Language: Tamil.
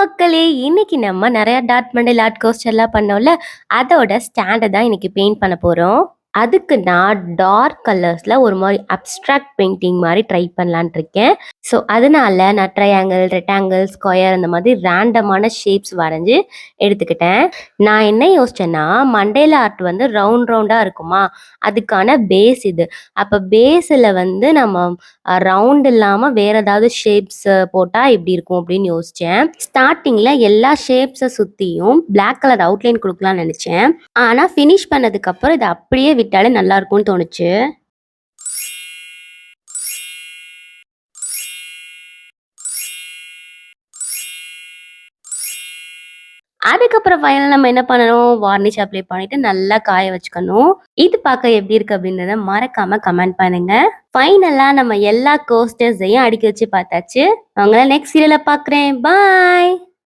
மக்களே! இன்னைக்கு நம்ம நெறைய டாட் மண்டல் ஆர்ட் கோஸ்டர்லாம் பண்ணோம்ல, அதோட ஸ்டாண்ட தான் இன்னைக்கு பெயிண்ட் பண்ண போறோம். அதுக்கு நான் டார்க் கலர்ஸ்ல ஒரு மாரி அப்ஸ்ட்ராக்ட் பெயிண்டிங் மாரி ட்ரை பண்ணலான்ட்டு இருக்கேன். ஸோ, அதனால நான் ட்ரையாங்கிள், ரெக்டாங்கிள், ஸ்கொயர் அந்த மாதிரி ரேண்டமான ஷேப்ஸ் வரைஞ்சு எடுத்துக்கிட்டேன். நான் என்ன யோசிச்சேன்னா, மண்டேலா ஆர்ட் வந்து ரவுண்டா இருக்குமா, அதுக்கான பேஸ் இது. அப்ப பேஸ்ல வந்து நம்ம ரவுண்ட் இல்லாம வேற ஏதாவது ஷேப்ஸ் போட்டா எப்படி இருக்கும் அப்படின்னு யோசிச்சேன். ஸ்டார்ட்டிங்ல எல்லா ஷேப்ஸ சுத்தியும் பிளாக் கலர் அவுட்லைன் குடுக்கலாம்னு நெனச்சேன். ஆனா ஃபினிஷ் பண்ணதுக்கு அப்புறம் இத அப்படியே விட்டாலே நல்லா இருக்கும்னு தோணுச்சு. அதுக்கப்புறம் ஃபைனலா நம்ம என்ன பண்ணணும், வார்னிஷ் அப்ளை பண்ணிட்டு நல்லா காய வச்சுக்கணும். இது பார்க்க எப்படி இருக்கு அப்படின்றத மறக்காம கமெண்ட் பண்ணுங்க. ஃபைனலா நம்ம எல்லா கோஸ்டர்ஸையும் அடுக்கி வச்சு பார்த்தாச்சு. உங்கள நெக்ஸ்ட் வீடியோல பார்க்குறேன். பாய்.